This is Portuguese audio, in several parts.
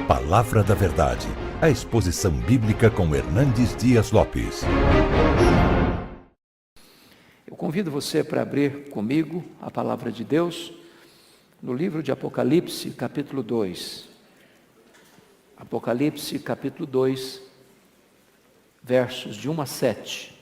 Palavra da Verdade, a exposição bíblica com Hernandes Dias Lopes. Eu convido você para abrir comigo a Palavra de Deus no livro de Apocalipse, capítulo 2. Apocalipse, capítulo 2, versos de 1 a 7.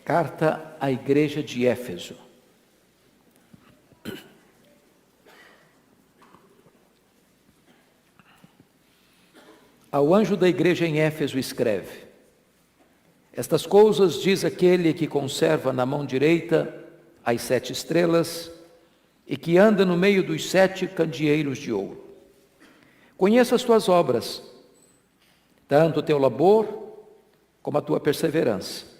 Carta à igreja de Éfeso. Ao anjo da igreja em Éfeso escreve: Estas coisas diz aquele que conserva na mão direita as 7 estrelas e que anda no meio dos 7 candeeiros de ouro. Conheço as tuas obras, tanto o teu labor como a tua perseverança,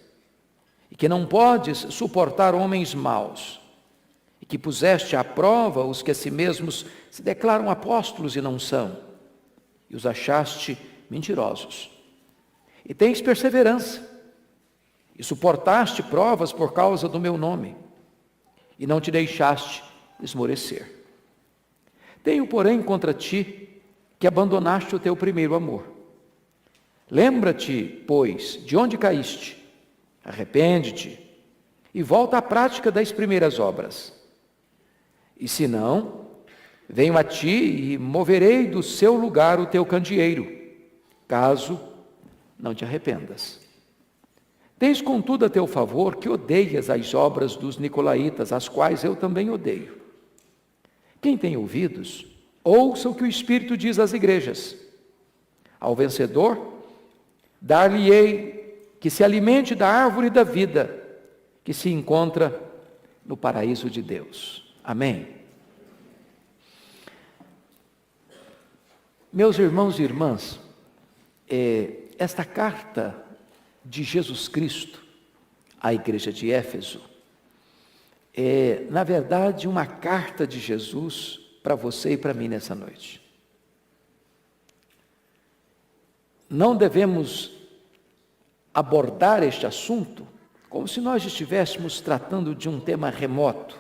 e que não podes suportar homens maus, e que puseste à prova os que a si mesmos se declaram apóstolos e não são, e os achaste mentirosos. E tens perseverança, e suportaste provas por causa do meu nome, e não te deixaste esmorecer. Tenho, porém, contra ti que abandonaste o teu primeiro amor. Lembra-te, pois, de onde caíste, arrepende-te e volta à prática das primeiras obras. E se não, venho a ti e moverei do seu lugar o teu candeeiro, caso não te arrependas. Tens, contudo, a teu favor que odeias as obras dos nicolaítas, as quais eu também odeio. Quem tem ouvidos, ouça o que o Espírito diz às igrejas. Ao vencedor, dar-lhe-ei que se alimente da árvore da vida, que se encontra no paraíso de Deus. Amém. Meus irmãos e irmãs, esta carta de Jesus Cristo à igreja de Éfeso é, na verdade, uma carta de Jesus para você e para mim nessa noite. Não devemos abordar este assunto como se nós estivéssemos tratando de um tema remoto,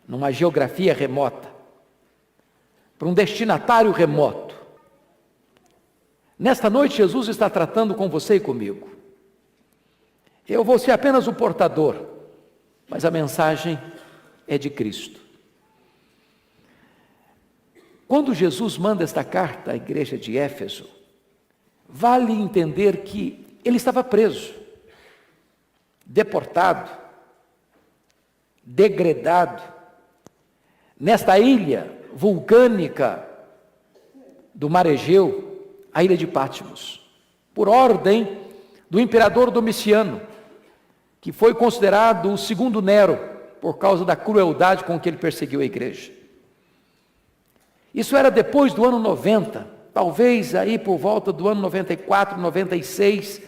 numa geografia remota, para um destinatário remoto. Nesta noite, Jesus está tratando com você e comigo. Eu vou ser apenas o portador, mas a mensagem é de Cristo. Quando Jesus manda esta carta à igreja de Éfeso, vale entender que ele estava preso, deportado, degradado, nesta ilha vulcânica do Mar Egeu, a ilha de Patmos, por ordem do imperador Domiciano, que foi considerado o segundo Nero, por causa da crueldade com que ele perseguiu a igreja. Isso era depois do ano 90, talvez aí por volta do ano 94, 96,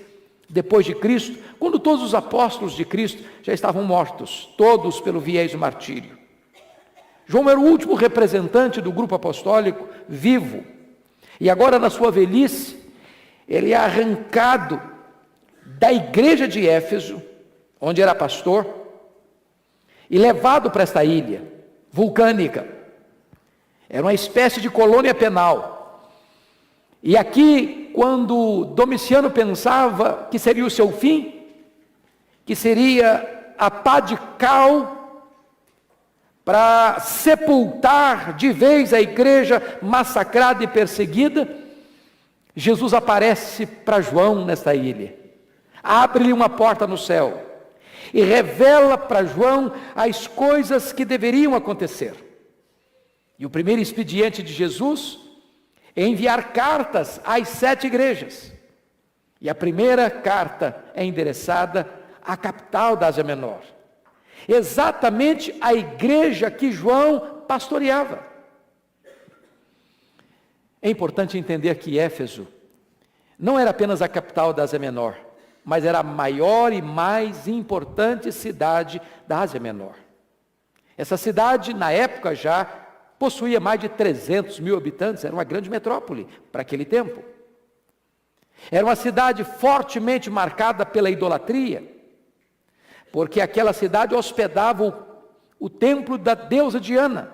depois de Cristo, quando todos os apóstolos de Cristo já estavam mortos, todos pelo viés do martírio. João era o último representante do grupo apostólico vivo, e agora na sua velhice, ele é arrancado da igreja de Éfeso, onde era pastor, e levado para esta ilha vulcânica. Era uma espécie de colônia penal. E aqui, quando Domiciano pensava que seria o seu fim, que seria a pá de cal para sepultar de vez a igreja massacrada e perseguida, Jesus aparece para João nesta ilha, abre-lhe uma porta no céu e revela para João as coisas que deveriam acontecer. E o primeiro expediente de Jesus é enviar cartas às 7 igrejas. E a primeira carta é endereçada à capital da Ásia Menor, exatamente a igreja que João pastoreava. É importante entender que Éfeso não era apenas a capital da Ásia Menor, mas era a maior e mais importante cidade da Ásia Menor. Essa cidade, na época já, possuía mais de 300 mil habitantes, era uma grande metrópole para aquele tempo. Era uma cidade fortemente marcada pela idolatria, porque aquela cidade hospedava o templo da deusa Diana,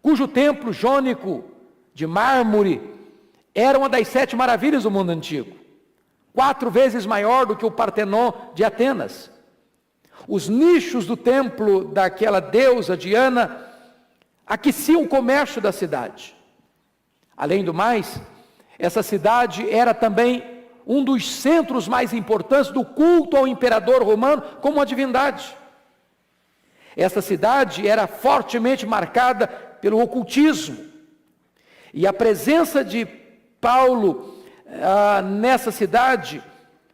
cujo templo jônico de mármore era uma das 7 maravilhas do mundo antigo, 4 vezes maior do que o Partenon de Atenas. Os nichos do templo daquela deusa Diana aqueciam o comércio da cidade. Além do mais, essa cidade era também um dos centros mais importantes do culto ao imperador romano como uma divindade. Essa cidade era fortemente marcada pelo ocultismo. E a presença de Paulo nessa cidade,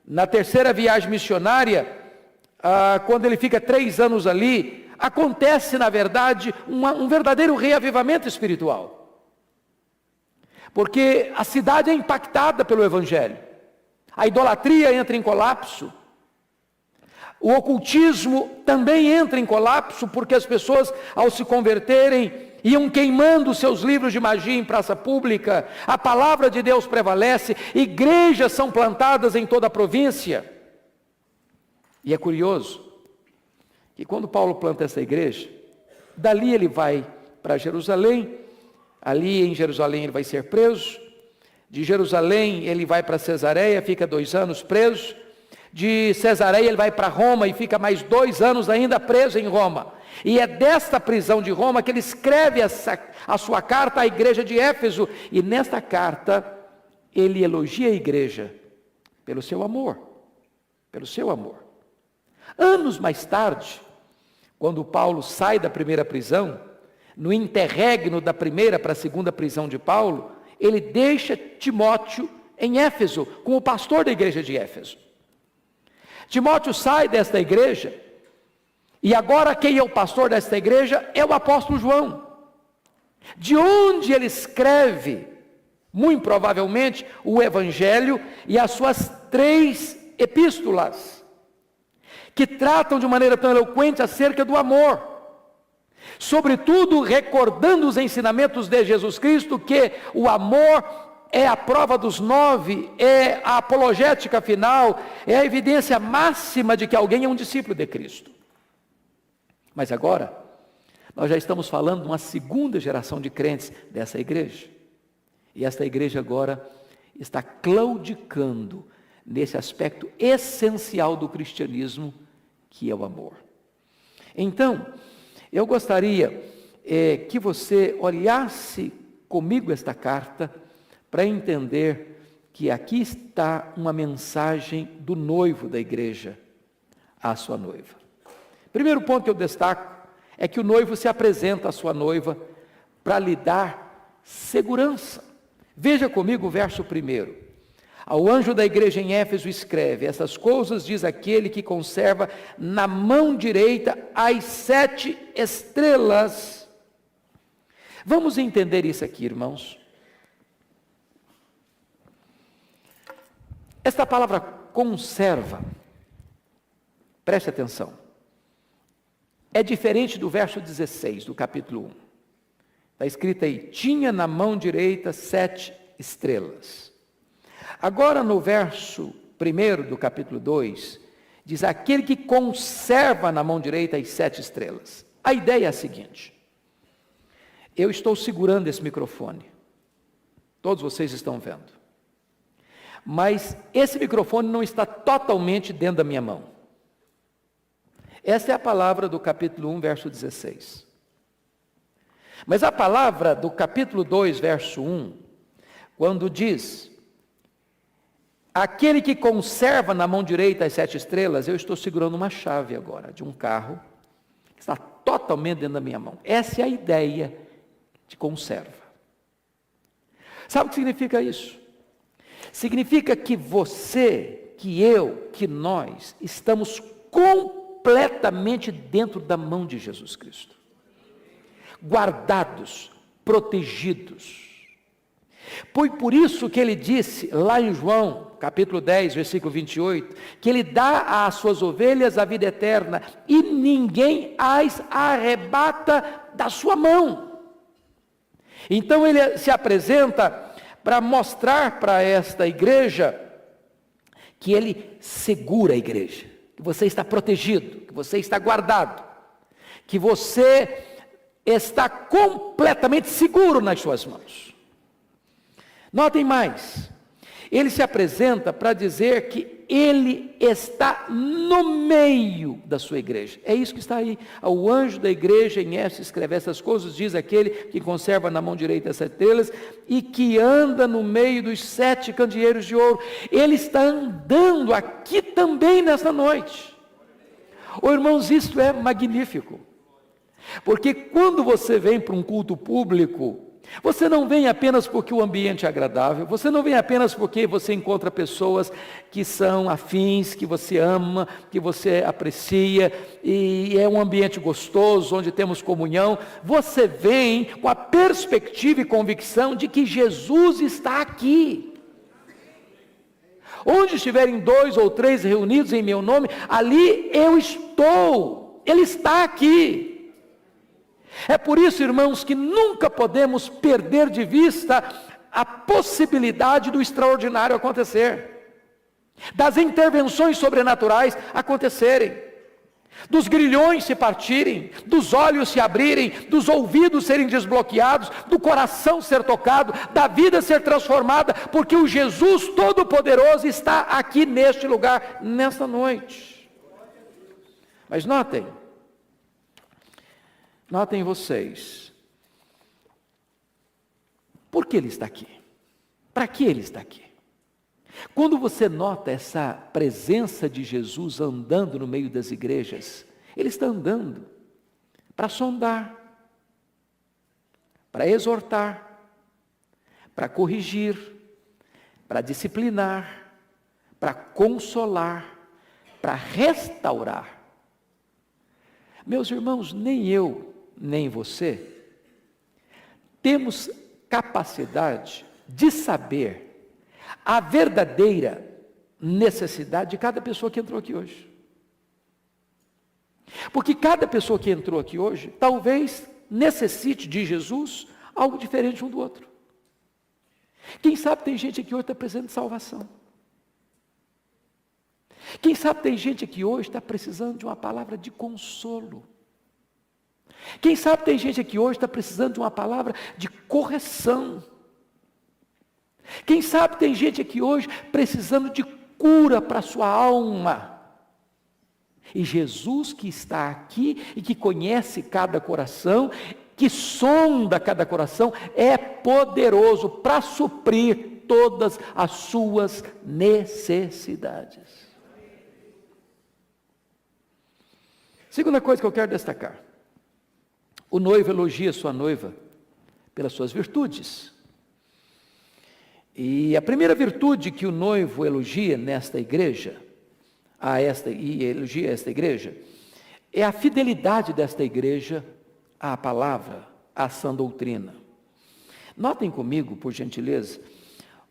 na terceira viagem missionária, quando ele fica 3 anos ali, acontece, na verdade, um verdadeiro reavivamento espiritual. Porque a cidade é impactada pelo Evangelho. A idolatria entra em colapso. O ocultismo também entra em colapso, porque as pessoas, ao se converterem, iam queimando seus livros de magia em praça pública. A palavra de Deus prevalece, igrejas são plantadas em toda a província. E é curioso que quando Paulo planta essa igreja, dali ele vai para Jerusalém. Ali em Jerusalém ele vai ser preso. De Jerusalém ele vai para Cesareia, fica 2 anos preso. De Cesareia ele vai para Roma e fica mais 2 anos ainda preso em Roma. E é desta prisão de Roma que ele escreve a sua carta à igreja de Éfeso. E nesta carta ele elogia a igreja pelo seu amor. Pelo seu amor. Anos mais tarde, quando Paulo sai da primeira prisão, no interregno da primeira para a segunda prisão de Paulo, ele deixa Timóteo em Éfeso, como pastor da igreja de Éfeso. Timóteo sai desta igreja, e agora quem é o pastor desta igreja é o apóstolo João, de onde ele escreve, muito provavelmente, o Evangelho e as suas 3 epístolas, que tratam de maneira tão eloquente acerca do amor. Sobretudo recordando os ensinamentos de Jesus Cristo, que o amor é a prova dos 9, é a apologética final, é a evidência máxima de que alguém é um discípulo de Cristo. Mas agora, nós já estamos falando de uma segunda geração de crentes dessa igreja. E esta igreja agora está claudicando nesse aspecto essencial do cristianismo, que é o amor. Então, eu gostaria que você olhasse comigo esta carta para entender que aqui está uma mensagem do noivo da igreja à sua noiva. Primeiro ponto que eu destaco é que o noivo se apresenta à sua noiva para lhe dar segurança. Veja comigo o verso 1. Ao anjo da igreja em Éfeso escreve: essas coisas diz aquele que conserva na mão direita as 7 estrelas. Vamos entender isso aqui, irmãos. Esta palavra conserva, preste atenção, é diferente do verso 16 do capítulo 1. Está escrito aí: tinha na mão direita 7 estrelas. Agora no verso 1 do capítulo 2, diz aquele que conserva na mão direita as 7 estrelas. A ideia é a seguinte: eu estou segurando esse microfone, todos vocês estão vendo, mas esse microfone não está totalmente dentro da minha mão. Essa é a palavra do capítulo 1, verso 16. Mas a palavra do capítulo 2, verso 1, quando diz: aquele que conserva na mão direita as 7 estrelas, eu estou segurando uma chave agora, de um carro, que está totalmente dentro da minha mão. Essa é a ideia de conserva. Sabe o que significa isso? Significa que você, que eu, que nós, estamos completamente dentro da mão de Jesus Cristo. Guardados, protegidos. Foi por isso que ele disse lá em João, capítulo 10, versículo 28, que ele dá às suas ovelhas a vida eterna e ninguém as arrebata da sua mão. Então ele se apresenta para mostrar para esta igreja que Ele segura a igreja, que você está protegido, que você está guardado, que você está completamente seguro nas suas mãos. Notem mais, Ele se apresenta para dizer que Ele está no meio da sua igreja. É isso que está aí. O anjo da igreja em Éfeso escreve essas coisas, diz aquele que conserva na mão direita as 7 estrelas e que anda no meio dos 7 candeeiros de ouro. Ele está andando aqui também nessa noite. Irmãos, isso é magnífico. Porque quando você vem para um culto público, você não vem apenas porque o ambiente é agradável, você não vem apenas porque você encontra pessoas que são afins, que você ama, que você aprecia, e é um ambiente gostoso, onde temos comunhão. Você vem com a perspectiva e convicção de que Jesus está aqui. Onde estiverem 2 ou 3 reunidos em meu nome, ali eu estou, Ele está aqui. É por isso, irmãos, que nunca podemos perder de vista a possibilidade do extraordinário acontecer, das intervenções sobrenaturais acontecerem, dos grilhões se partirem, dos olhos se abrirem, dos ouvidos serem desbloqueados, do coração ser tocado, da vida ser transformada, porque o Jesus Todo-Poderoso está aqui neste lugar, nesta noite. Mas notem vocês, por que Ele está aqui? Para que Ele está aqui? Quando você nota essa presença de Jesus andando no meio das igrejas, Ele está andando para sondar, para exortar, para corrigir, para disciplinar, para consolar, para restaurar. Meus irmãos, nem eu, nem você, temos capacidade de saber a verdadeira necessidade de cada pessoa que entrou aqui hoje. Porque cada pessoa que entrou aqui hoje, talvez necessite de Jesus algo diferente um do outro. Quem sabe tem gente aqui hoje que está precisando de salvação. Quem sabe tem gente aqui hoje que está precisando de uma palavra de consolo. Quem sabe tem gente aqui hoje que está precisando de uma palavra de correção. Quem sabe tem gente aqui hoje precisando de cura para a sua alma. E Jesus que está aqui e que conhece cada coração, que sonda cada coração, é poderoso para suprir todas as suas necessidades. Segunda coisa que eu quero destacar: o noivo elogia sua noiva pelas suas virtudes. E a primeira virtude que o noivo elogia nesta igreja, elogia esta igreja, é a fidelidade desta igreja à palavra, à sã doutrina. Notem comigo, por gentileza,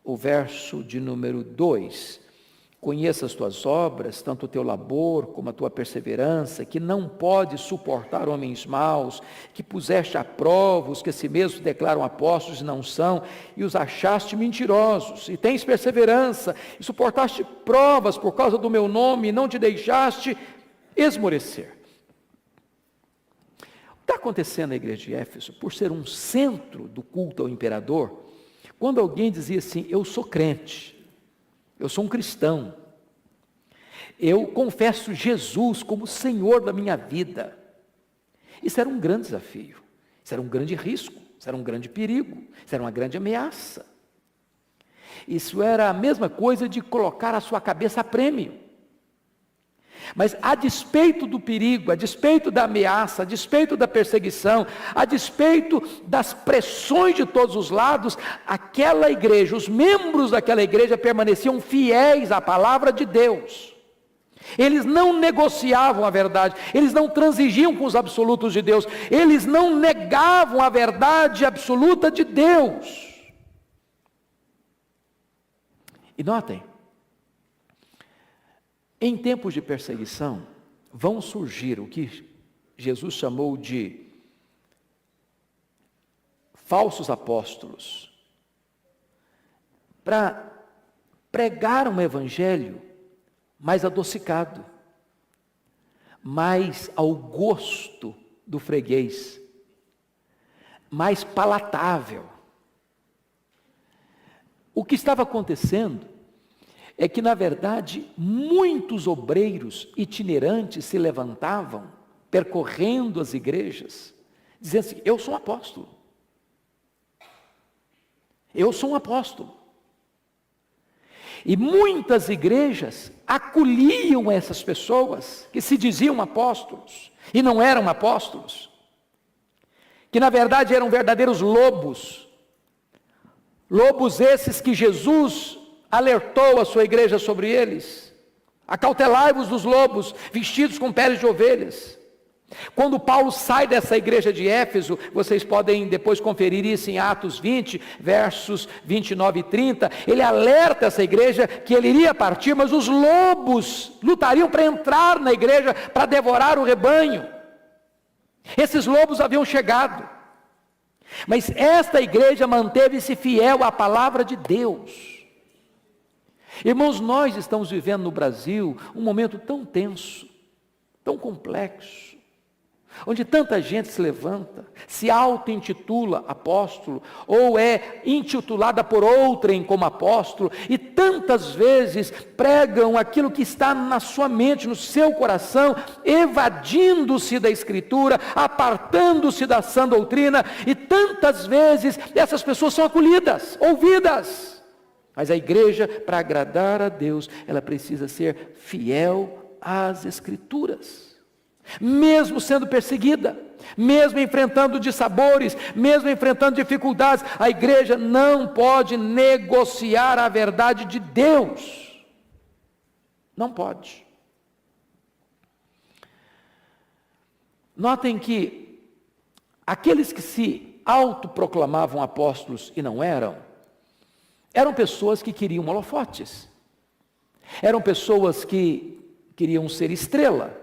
o verso de número 2. Conheça as tuas obras, tanto o teu labor como a tua perseverança, que não pode suportar homens maus, que puseste à prova os que a si mesmos declaram apóstolos e não são, e os achaste mentirosos, e tens perseverança, e suportaste provas por causa do meu nome, e não te deixaste esmorecer. O que está acontecendo na igreja de Éfeso, por ser um centro do culto ao imperador, quando alguém dizia assim: eu sou crente, eu sou um cristão, eu confesso Jesus como Senhor da minha vida. Isso era um grande desafio, isso era um grande risco, isso era um grande perigo, isso era uma grande ameaça. Isso era a mesma coisa de colocar a sua cabeça a prêmio. Mas a despeito do perigo, a despeito da ameaça, a despeito da perseguição, a despeito das pressões de todos os lados, aquela igreja, os membros daquela igreja permaneciam fiéis à palavra de Deus. Eles não negociavam a verdade, eles não transigiam com os absolutos de Deus, eles não negavam a verdade absoluta de Deus. E notem, em tempos de perseguição, vão surgir o que Jesus chamou de falsos apóstolos, para pregar um evangelho mais adocicado, mais ao gosto do freguês, mais palatável. O que estava acontecendo é que, na verdade, muitos obreiros itinerantes se levantavam, percorrendo as igrejas, dizendo assim: eu sou um apóstolo. Eu sou um apóstolo. E muitas igrejas acolhiam essas pessoas que se diziam apóstolos e não eram apóstolos, que na verdade eram verdadeiros lobos, lobos esses que Jesus alertou a sua igreja sobre eles: acautelai-vos dos lobos vestidos com peles de ovelhas. Quando Paulo sai dessa igreja de Éfeso, vocês podem depois conferir isso em Atos 20, versos 29 e 30, ele alerta essa igreja que ele iria partir, mas os lobos lutariam para entrar na igreja, para devorar o rebanho. Esses lobos haviam chegado, mas esta igreja manteve-se fiel à palavra de Deus. Irmãos, nós estamos vivendo no Brasil um momento tão tenso, tão complexo, onde tanta gente se levanta, se auto-intitula apóstolo, ou é intitulada por outrem como apóstolo, e tantas vezes pregam aquilo que está na sua mente, no seu coração, evadindo-se da Escritura, apartando-se da sã doutrina, e tantas vezes essas pessoas são acolhidas, ouvidas. Mas a igreja, para agradar a Deus, ela precisa ser fiel às Escrituras. Mesmo sendo perseguida, mesmo enfrentando dissabores, mesmo enfrentando dificuldades, a igreja não pode negociar a verdade de Deus. Não pode. Notem que aqueles que se autoproclamavam apóstolos e não eram pessoas que queriam holofotes, eram pessoas que queriam ser estrela,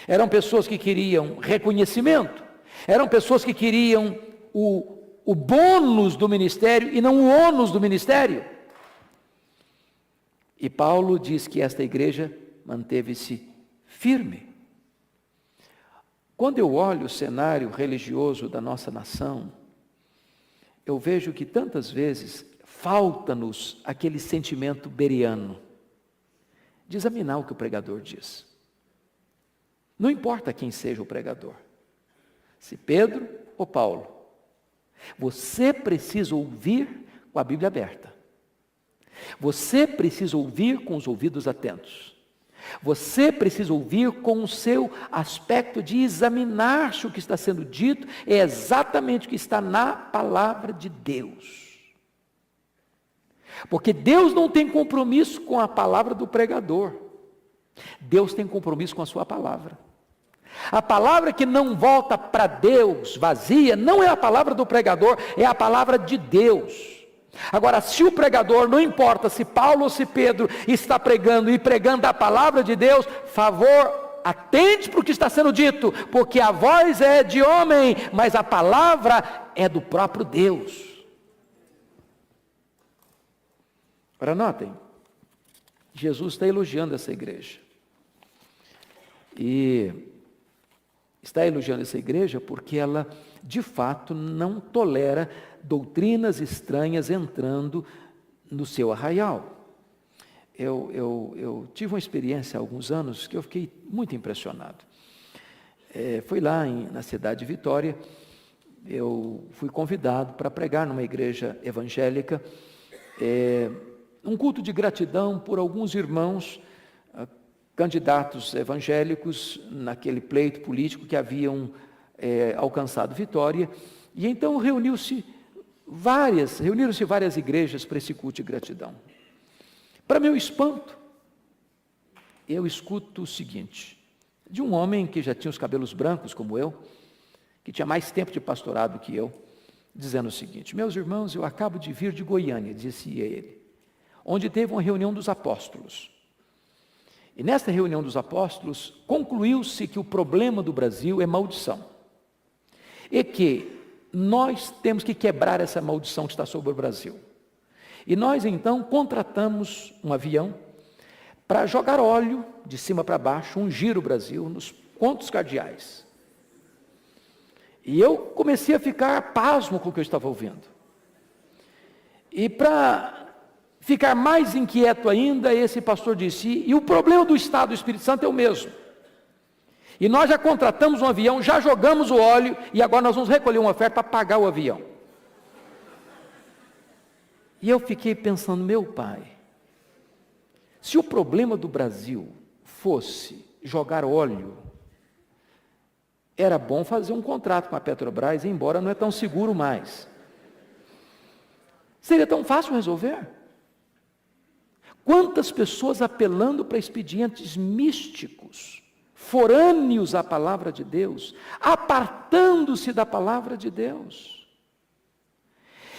eram pessoas que queriam reconhecimento, eram pessoas que queriam o bônus do ministério e não o ônus do ministério. E Paulo diz que esta igreja manteve-se firme. Quando eu olho o cenário religioso da nossa nação, eu vejo que tantas vezes falta-nos aquele sentimento bereano de examinar o que o pregador diz. Não importa quem seja o pregador, se Pedro ou Paulo, você precisa ouvir com a Bíblia aberta, você precisa ouvir com os ouvidos atentos, você precisa ouvir com o seu aspecto de examinar se o que está sendo dito é exatamente o que está na palavra de Deus. Porque Deus não tem compromisso com a palavra do pregador, Deus tem compromisso com a sua palavra. A palavra que não volta para Deus vazia, não é a palavra do pregador, é a palavra de Deus. Agora, se o pregador, não importa se Paulo ou se Pedro está pregando e pregando a palavra de Deus, favor, atente para o que está sendo dito, porque a voz é de homem, mas a palavra é do próprio Deus. Agora notem, Jesus está elogiando essa igreja. E está elogiando essa igreja porque ela, de fato, não tolera doutrinas estranhas entrando no seu arraial. Eu tive uma experiência há alguns anos que eu fiquei muito impressionado. Foi lá na cidade de Vitória, eu fui convidado para pregar numa igreja evangélica, um culto de gratidão por alguns irmãos candidatos evangélicos naquele pleito político que haviam alcançado vitória, e então reuniram-se várias igrejas para esse culto de gratidão. Para meu espanto, eu escuto o seguinte, de um homem que já tinha os cabelos brancos como eu, que tinha mais tempo de pastorado que eu, dizendo o seguinte: meus irmãos, eu acabo de vir de Goiânia, dizia ele, onde teve uma reunião dos apóstolos. E nesta reunião dos apóstolos, concluiu-se que o problema do Brasil é maldição. E que nós temos que quebrar essa maldição que está sobre o Brasil. E nós então contratamos um avião para jogar óleo de cima para baixo, ungir o Brasil nos pontos cardeais. E eu comecei a ficar pasmo com o que eu estava ouvindo. E para ficar mais inquieto ainda, esse pastor disse, e o problema do Estado do Espírito Santo é o mesmo. E nós já contratamos um avião, já jogamos o óleo, e agora nós vamos recolher uma oferta para pagar o avião. E eu fiquei pensando, meu pai, se o problema do Brasil fosse jogar óleo, era bom fazer um contrato com a Petrobras, embora não é tão seguro mais. Seria tão fácil resolver? Quantas pessoas apelando para expedientes místicos, forâneos à palavra de Deus, apartando-se da palavra de Deus.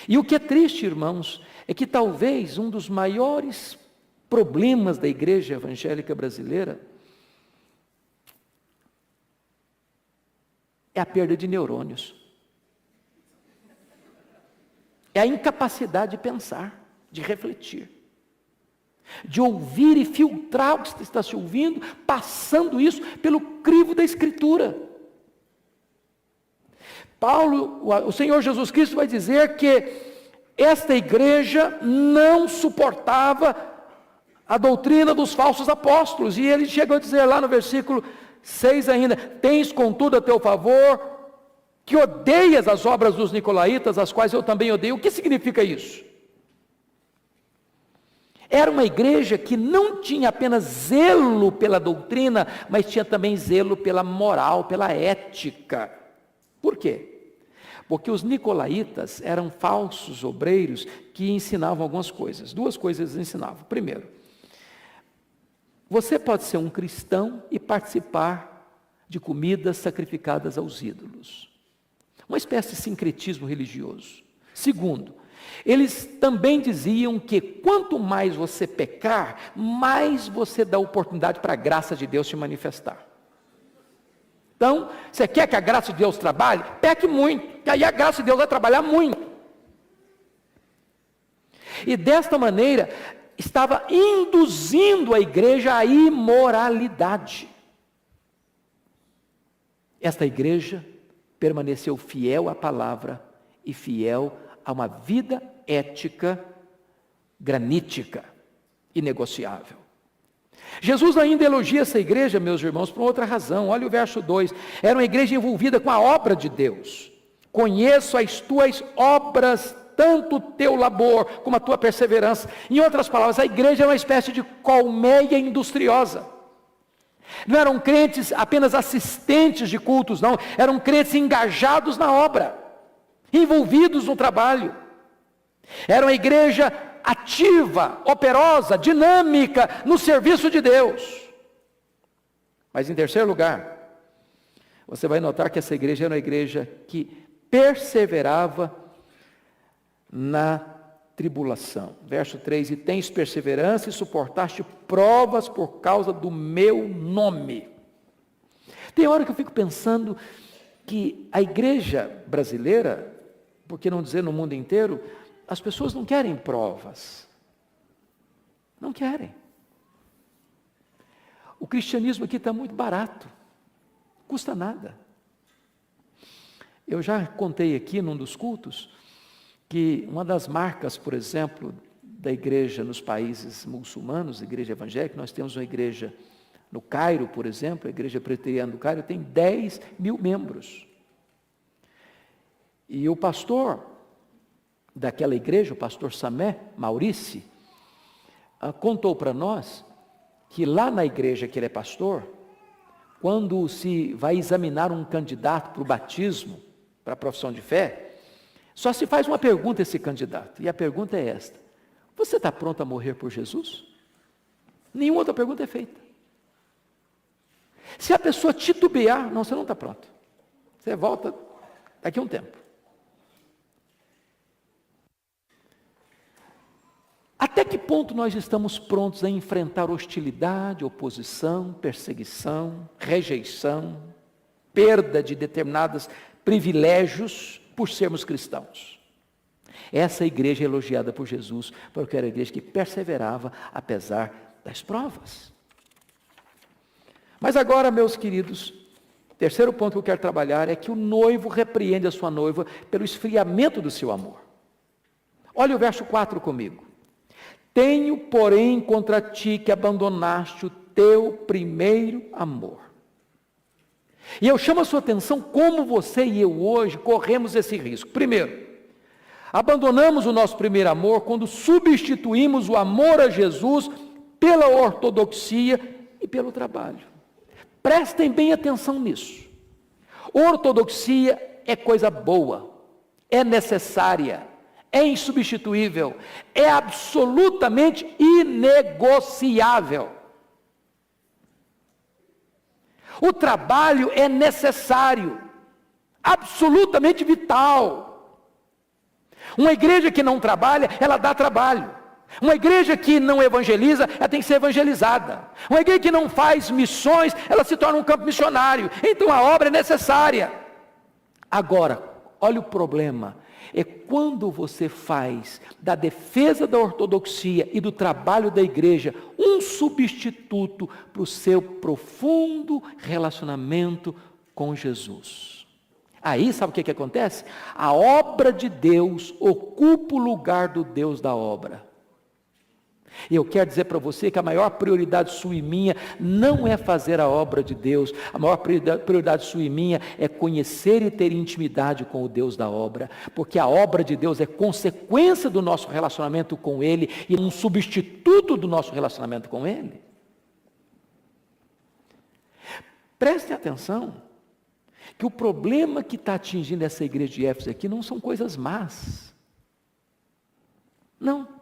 E o que é triste, irmãos, é que talvez um dos maiores problemas da igreja evangélica brasileira é a perda de neurônios. É a incapacidade de pensar, de refletir, de ouvir e filtrar o que está se ouvindo, passando isso pelo crivo da Escritura. O Senhor Jesus Cristo vai dizer que esta igreja não suportava a doutrina dos falsos apóstolos, e ele chega a dizer lá no versículo 6 ainda, tens contudo a teu favor, que odeias as obras dos nicolaítas, as quais eu também odeio. O que significa isso? Era uma igreja que não tinha apenas zelo pela doutrina, mas tinha também zelo pela moral, pela ética. Por quê? Porque os nicolaítas eram falsos obreiros que ensinavam algumas coisas. Duas coisas eles ensinavam. Primeiro, você pode ser um cristão e participar de comidas sacrificadas aos ídolos. Uma espécie de sincretismo religioso. Segundo, eles também diziam que quanto mais você pecar, mais você dá oportunidade para a graça de Deus se manifestar. Então, você quer que a graça de Deus trabalhe? Peque muito, que aí a graça de Deus vai trabalhar muito. E desta maneira, estava induzindo a igreja à imoralidade. Esta igreja permaneceu fiel à palavra e fiel a uma vida ética granítica, inegociável. Jesus ainda elogia essa igreja, meus irmãos, por outra razão. Olha o verso 2. Era uma igreja envolvida com a obra de Deus. Conheço as tuas obras, tanto o teu labor como a tua perseverança. Em outras palavras, a igreja é uma espécie de colmeia industriosa. Não eram crentes apenas assistentes de cultos, não. Eram crentes engajados na obra, envolvidos no trabalho. Era uma igreja ativa, operosa, dinâmica no serviço de Deus. Mas em terceiro lugar, você vai notar que essa igreja era uma igreja que perseverava na tribulação. Verso 3, e tens perseverança e suportaste provas por causa do meu nome. Tem hora que eu fico pensando que a igreja brasileira, por que não dizer no mundo inteiro, as pessoas não querem provas. Não querem. O cristianismo aqui está muito barato. Custa nada. Eu já contei aqui num dos cultos que uma das marcas, por exemplo, da igreja nos países muçulmanos, igreja evangélica, nós temos uma igreja no Cairo, por exemplo, a igreja presbiteriana do Cairo tem 10 mil membros. E o pastor daquela igreja, o pastor Samé Maurici, contou para nós que lá na igreja que ele é pastor, quando se vai examinar um candidato para o batismo, para a profissão de fé, só se faz uma pergunta a esse candidato, e a pergunta é esta: você está pronto a morrer por Jesus? Nenhuma outra pergunta é feita. Se a pessoa titubear, não, você não está pronto. Você volta daqui a um tempo. Até que ponto nós estamos prontos a enfrentar hostilidade, oposição, perseguição, rejeição, perda de determinados privilégios por sermos cristãos? Essa igreja é elogiada por Jesus, porque era a igreja que perseverava apesar das provas. Mas agora, meus queridos, terceiro ponto que eu quero trabalhar é que o noivo repreende a sua noiva pelo esfriamento do seu amor. Olha o verso 4 comigo. Tenho, porém, contra ti que abandonaste o teu primeiro amor. E eu chamo a sua atenção como você e eu hoje corremos esse risco. Primeiro, abandonamos o nosso primeiro amor quando substituímos o amor a Jesus pela ortodoxia e pelo trabalho. Prestem bem atenção nisso. Ortodoxia é coisa boa, é necessária, é insubstituível, é absolutamente inegociável. O trabalho é necessário, absolutamente vital. Uma igreja que não trabalha, ela dá trabalho. Uma igreja que não evangeliza, ela tem que ser evangelizada. Uma igreja que não faz missões, ela se torna um campo missionário. Então a obra é necessária. Agora, olha o problema. É quando você faz da defesa da ortodoxia e do trabalho da igreja um substituto para o seu profundo relacionamento com Jesus. Aí, sabe o que acontece? A obra de Deus ocupa o lugar do Deus da obra. E eu quero dizer para você que a maior prioridade sua e minha não é fazer a obra de Deus. A maior prioridade sua e minha é conhecer e ter intimidade com o Deus da obra. Porque a obra de Deus é consequência do nosso relacionamento com Ele e um substituto do nosso relacionamento com Ele. Prestem atenção que o problema que está atingindo essa igreja de Éfeso aqui não são coisas más. Não.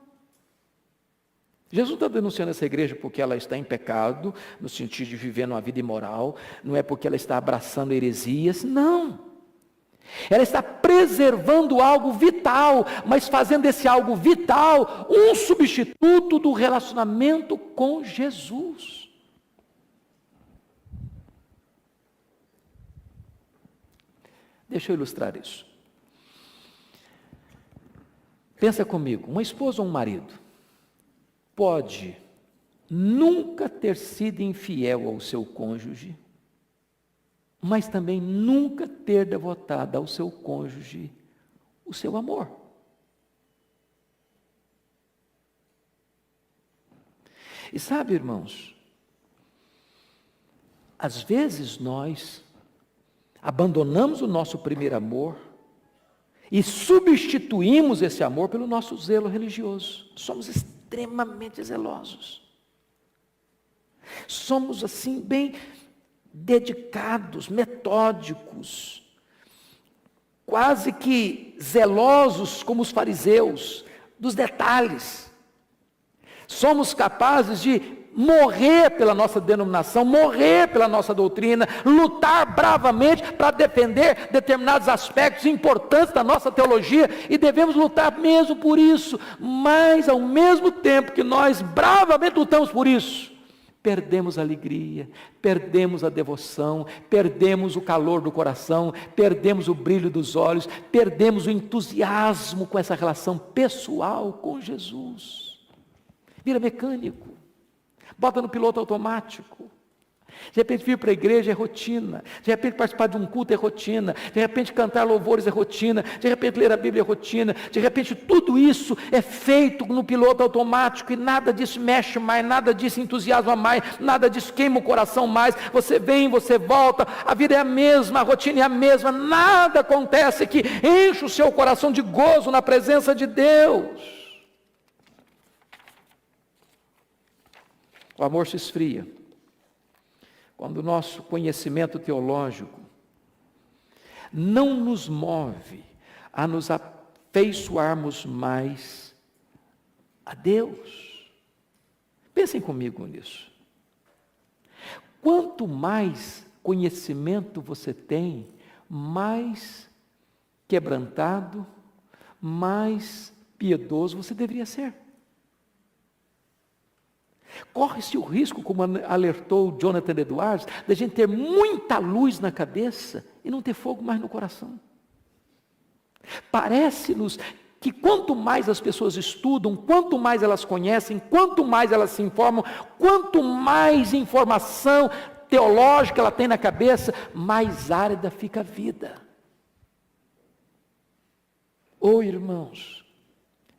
Jesus não está denunciando essa igreja porque ela está em pecado, no sentido de viver uma vida imoral, não é porque ela está abraçando heresias, não. Ela está preservando algo vital, mas fazendo desse algo vital um substituto do relacionamento com Jesus. Deixa eu ilustrar isso. Pensa comigo, uma esposa ou um marido pode nunca ter sido infiel ao seu cônjuge, mas também nunca ter devotado ao seu cônjuge o seu amor. E sabe, irmãos, às vezes nós abandonamos o nosso primeiro amor e substituímos esse amor pelo nosso zelo religioso. Somos extremamente zelosos. Somos assim bem dedicados, metódicos, quase que zelosos como os fariseus, dos detalhes. Somos capazes de morrer pela nossa denominação, morrer pela nossa doutrina, lutar bravamente para defender determinados aspectos importantes da nossa teologia, e devemos lutar mesmo por isso, mas ao mesmo tempo que nós bravamente lutamos por isso, perdemos a alegria, perdemos a devoção, perdemos o calor do coração, perdemos o brilho dos olhos, perdemos o entusiasmo com essa relação pessoal com Jesus. Vira mecânico. Bota no piloto automático. De repente vir para a igreja é rotina. De repente participar de um culto é rotina. De repente cantar louvores é rotina. De repente ler a Bíblia é rotina. De repente tudo isso é feito no piloto automático e nada disso mexe mais, nada disso entusiasma mais, nada disso queima o coração mais. Você vem, você volta, a vida é a mesma, a rotina é a mesma, nada acontece que enche o seu coração de gozo na presença de Deus. O amor se esfria quando o nosso conhecimento teológico não nos move a nos afeiçoarmos mais a Deus. Pensem comigo nisso. Quanto mais conhecimento você tem, mais quebrantado, mais piedoso você deveria ser. Corre-se o risco, como alertou Jonathan Edwards, da gente ter muita luz na cabeça e não ter fogo mais no coração. Parece-nos que quanto mais as pessoas estudam, quanto mais elas conhecem, quanto mais elas se informam, quanto mais informação teológica ela tem na cabeça, mais árida fica a vida. Irmãos,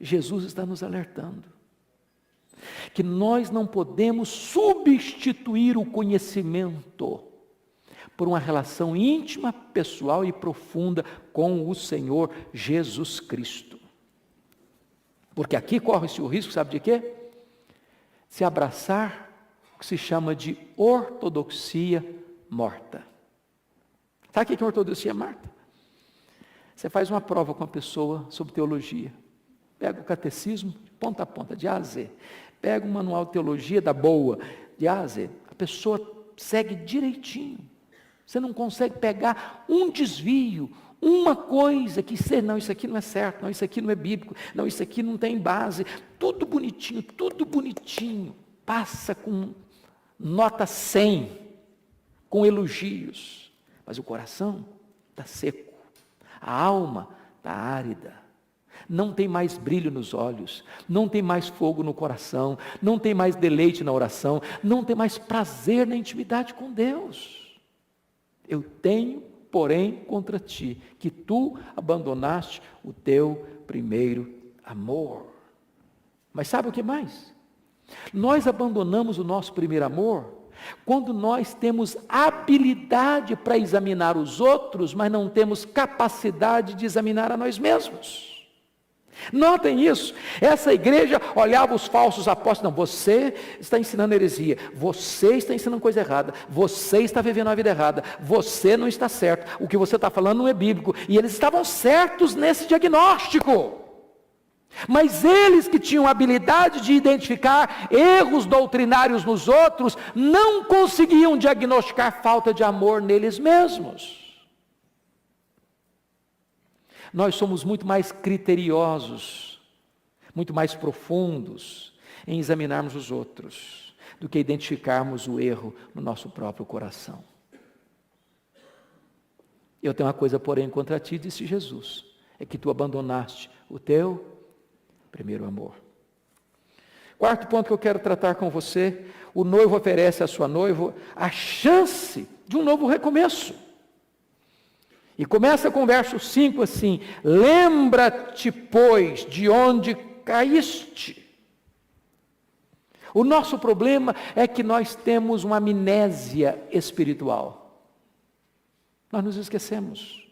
Jesus está nos alertando que nós não podemos substituir o conhecimento por uma relação íntima, pessoal e profunda com o Senhor Jesus Cristo. Porque aqui corre-se o risco, sabe de quê? Se abraçar o que se chama de ortodoxia morta. Sabe o que é ortodoxia morta? Você faz uma prova com a pessoa sobre teologia. Pega o catecismo de ponta a ponta, de A a Z. Pega um manual de teologia da boa, de A a Z. A pessoa segue direitinho. Você não consegue pegar um desvio, uma coisa que ser, não, isso aqui não é certo, não, isso aqui não é bíblico, não, isso aqui não tem base. Tudo bonitinho. Passa com nota 100, com elogios. Mas o coração está seco. A alma está árida, não tem mais brilho nos olhos, não tem mais fogo no coração, não tem mais deleite na oração, não tem mais prazer na intimidade com Deus. Eu tenho, porém, contra ti, que tu abandonaste o teu primeiro amor. Mas sabe o que mais? Nós abandonamos o nosso primeiro amor quando nós temos habilidade para examinar os outros, mas não temos capacidade de examinar a nós mesmos. Notem isso, essa igreja olhava os falsos apóstolos, não, você está ensinando heresia, você está ensinando coisa errada, você está vivendo a vida errada, você não está certo, o que você está falando não é bíblico, e eles estavam certos nesse diagnóstico. Mas eles que tinham habilidade de identificar erros doutrinários nos outros, não conseguiam diagnosticar falta de amor neles mesmos. Nós somos muito mais criteriosos, muito mais profundos em examinarmos os outros, do que identificarmos o erro no nosso próprio coração. Eu tenho uma coisa, porém, contra ti, disse Jesus, é que tu abandonaste o teu primeiro amor. Quarto ponto que eu quero tratar com você: o noivo oferece à sua noiva a chance de um novo recomeço. E começa com o verso 5 assim: lembra-te, pois, de onde caíste. O nosso problema é que nós temos uma amnésia espiritual. Nós nos esquecemos.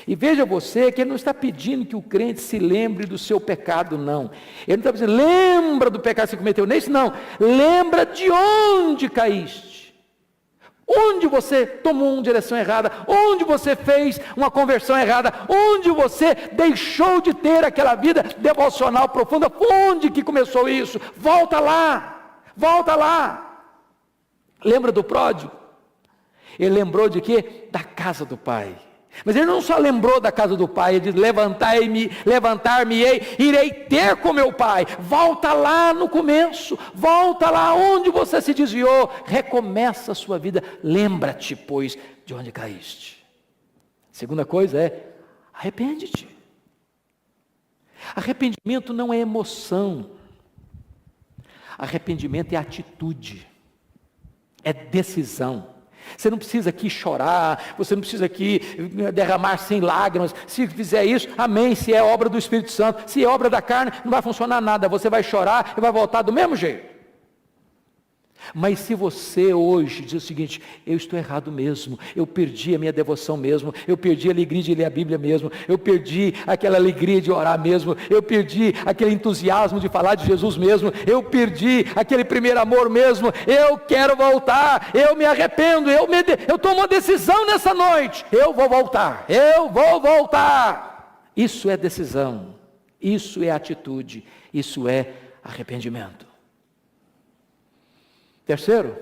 E veja você que ele não está pedindo que o crente se lembre do seu pecado, não. Ele não está dizendo, lembra do pecado que você cometeu nesse, não. Lembra de onde caíste. Onde você tomou uma direção errada, onde você fez uma conversão errada, onde você deixou de ter aquela vida devocional profunda, onde que começou isso? Volta lá, volta lá. Lembra do pródigo? Ele lembrou de quê? Da casa do pai. Mas ele não só lembrou da casa do pai, ele diz, levantar-me-ei, irei ter com meu pai. Volta lá no começo, volta lá onde você se desviou, recomeça a sua vida, lembra-te, pois, de onde caíste. Segunda coisa é, arrepende-te. Arrependimento não é emoção, arrependimento é atitude, é decisão. Você não precisa aqui chorar, você não precisa aqui derramar sem lágrimas. Se fizer isso, amém, se é obra do Espírito Santo. Se é obra da carne, não vai funcionar nada, você vai chorar e vai voltar do mesmo jeito. Mas se você hoje diz o seguinte, eu estou errado mesmo, eu perdi a minha devoção mesmo, eu perdi a alegria de ler a Bíblia mesmo, eu perdi aquela alegria de orar mesmo, eu perdi aquele entusiasmo de falar de Jesus mesmo, eu perdi aquele primeiro amor mesmo, eu quero voltar, eu me arrependo, eu tomo uma decisão nessa noite, eu vou voltar. Isso é decisão, isso é atitude, isso é arrependimento. Terceiro,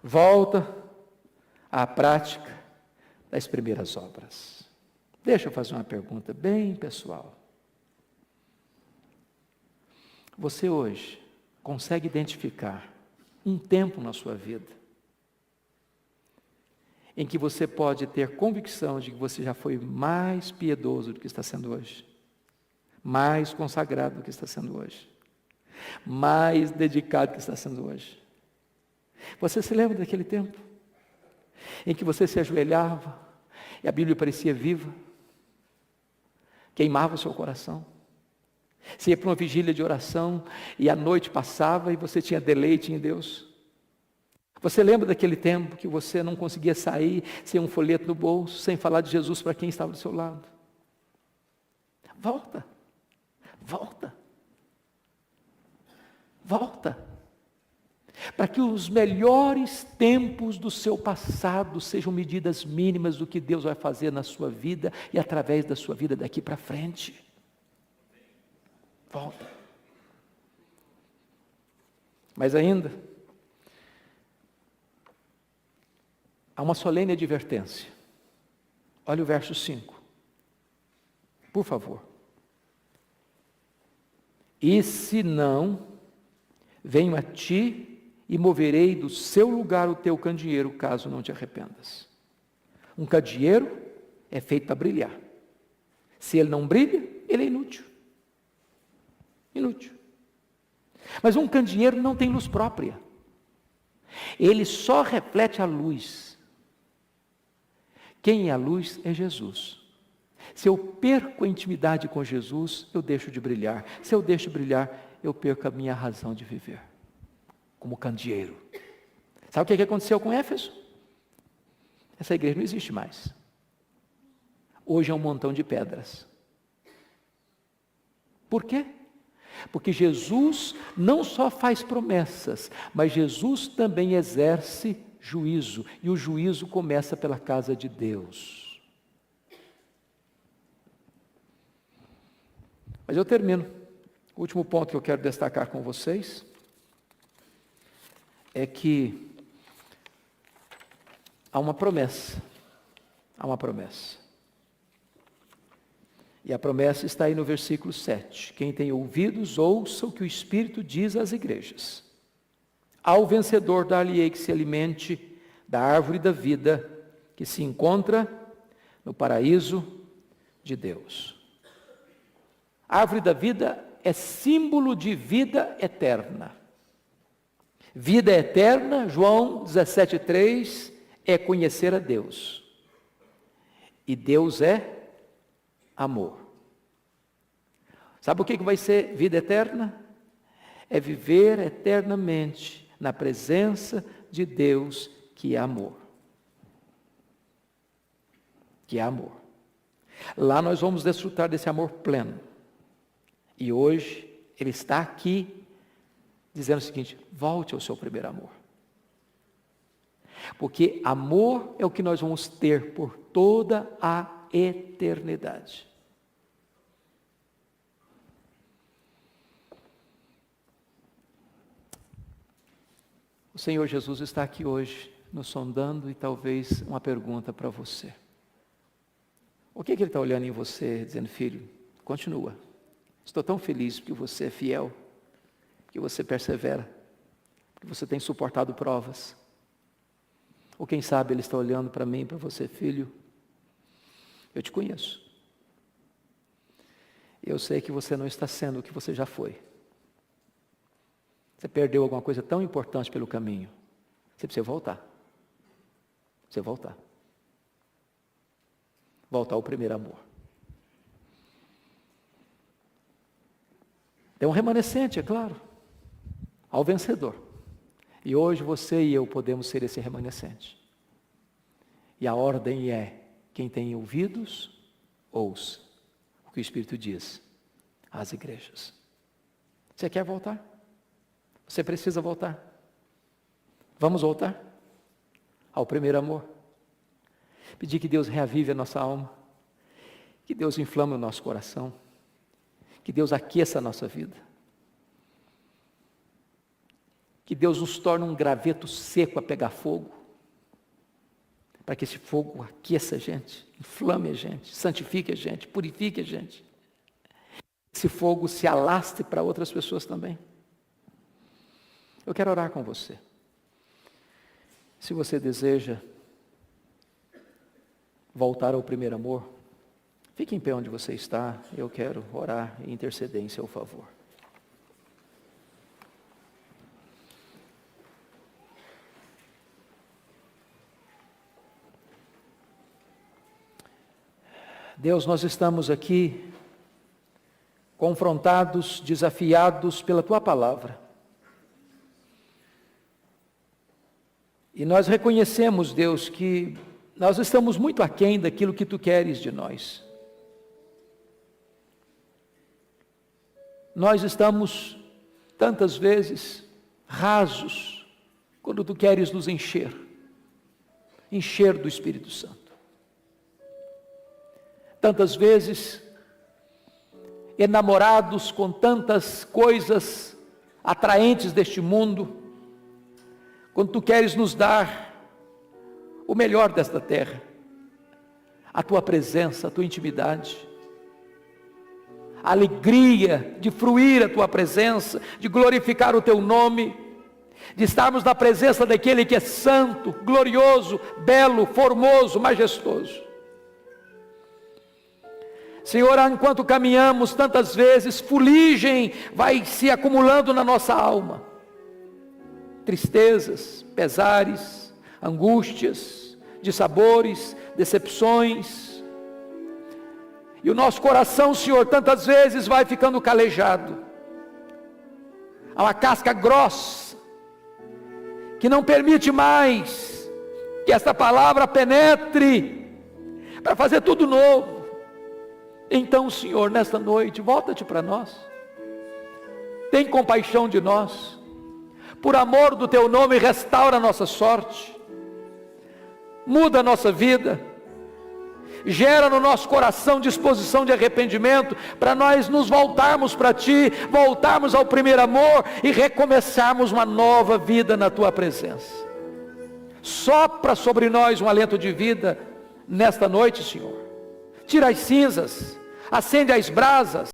volta à prática das primeiras obras. Deixa eu fazer uma pergunta bem pessoal. Você hoje consegue identificar um tempo na sua vida em que você pode ter convicção de que você já foi mais piedoso do que está sendo hoje? mais consagrado do que está sendo hoje, mais dedicado do que está sendo hoje. Você se lembra daquele tempo em que você se ajoelhava e a Bíblia parecia viva, queimava o seu coração? Você ia para uma vigília de oração e a noite passava e você tinha deleite em Deus? Você lembra daquele tempo que você não conseguia sair sem um folheto no bolso, sem falar de Jesus para quem estava do seu lado? Volta, volta, volta, para que os melhores tempos do seu passado sejam medidas mínimas do que Deus vai fazer na sua vida e através da sua vida daqui para frente. Volta. Mas ainda, há uma solene advertência. Olha o verso 5. Por favor. E se não, venho a ti e moverei do seu lugar o teu candeeiro, caso não te arrependas. Um candeeiro é feito para brilhar. Se ele não brilha, ele é inútil. Inútil. Mas um candeeiro não tem luz própria. Ele só reflete a luz. Quem é a luz é Jesus. Se eu perco a intimidade com Jesus, eu deixo de brilhar. Se eu deixo de brilhar, eu perco a minha razão de viver. Como candeeiro. Sabe o que aconteceu com Éfeso? Essa igreja não existe mais. Hoje é um montão de pedras. Por quê? Porque Jesus não só faz promessas, mas Jesus também exerce juízo. E o juízo começa pela casa de Deus. Mas eu termino. O último ponto que eu quero destacar com vocês é que há uma promessa. Há uma promessa. E a promessa está aí no versículo 7. Quem tem ouvidos, ouça o que o Espírito diz às igrejas. Ao vencedor dar-lhe-ei que se alimente da árvore da vida, que se encontra no paraíso de Deus. A árvore da vida é símbolo de vida eterna. Vida eterna, João 17,3, é conhecer a Deus. E Deus é amor. Sabe o que vai ser vida eterna? É viver eternamente na presença de Deus, que é amor. Que é amor. Lá nós vamos desfrutar desse amor pleno. E hoje Ele está aqui dizendo o seguinte: volte ao seu primeiro amor. Porque amor é o que nós vamos ter por toda a eternidade. O Senhor Jesus está aqui hoje, nos sondando, e talvez uma pergunta para você. O que Ele está olhando em você, dizendo: filho, continua. Estou tão feliz porque você é fiel, porque você persevera, porque você tem suportado provas. Ou quem sabe Ele está olhando para mim, para você: filho, eu te conheço. Eu sei que você não está sendo o que você já foi. Você perdeu alguma coisa tão importante pelo caminho. Você precisa voltar. Você voltar. Voltar ao primeiro amor. Tem um remanescente, é claro, ao vencedor. E hoje você e eu podemos ser esse remanescente. E a ordem é: quem tem ouvidos, ouça o que o Espírito diz às igrejas. Você quer voltar? Você precisa voltar. Vamos voltar ao primeiro amor. Pedir que Deus reavive a nossa alma, que Deus inflame o nosso coração, que Deus aqueça a nossa vida, que Deus nos torne um graveto seco a pegar fogo, para que esse fogo aqueça a gente, inflame a gente, santifique a gente, purifique a gente. Esse fogo se alastre para outras pessoas também. Eu quero orar com você. Se você deseja voltar ao primeiro amor, Fique em pé onde você está, eu quero orar e interceder em seu favor. Deus, nós estamos aqui confrontados, desafiados pela Tua palavra. E nós reconhecemos, Deus, que nós estamos muito aquém daquilo que Tu queres de nós. Nós estamos, tantas vezes, rasos, quando Tu queres nos encher do Espírito Santo. Tantas vezes, enamorados com tantas coisas atraentes deste mundo, quando Tu queres nos dar o melhor desta terra, a Tua presença, a Tua intimidade, a alegria de fruir a Tua presença, de glorificar o Teu nome, de estarmos na presença daquele que é santo, glorioso, belo, formoso, majestoso. Senhor, enquanto caminhamos, tantas vezes fuligem vai se acumulando na nossa alma, tristezas, pesares, angústias, dissabores, decepções, e o nosso coração, Senhor, tantas vezes vai ficando calejado, há uma casca grossa, que não permite mais que esta palavra penetre, para fazer tudo novo. Então, Senhor, nesta noite, volta-te para nós, tem compaixão de nós, por amor do Teu nome, restaura a nossa sorte, muda a nossa vida, gera no nosso coração disposição de arrependimento, para nós nos voltarmos para Ti, voltarmos ao primeiro amor, e recomeçarmos uma nova vida na Tua presença. Sopra sobre nós um alento de vida, nesta noite, Senhor, tira as cinzas, acende as brasas,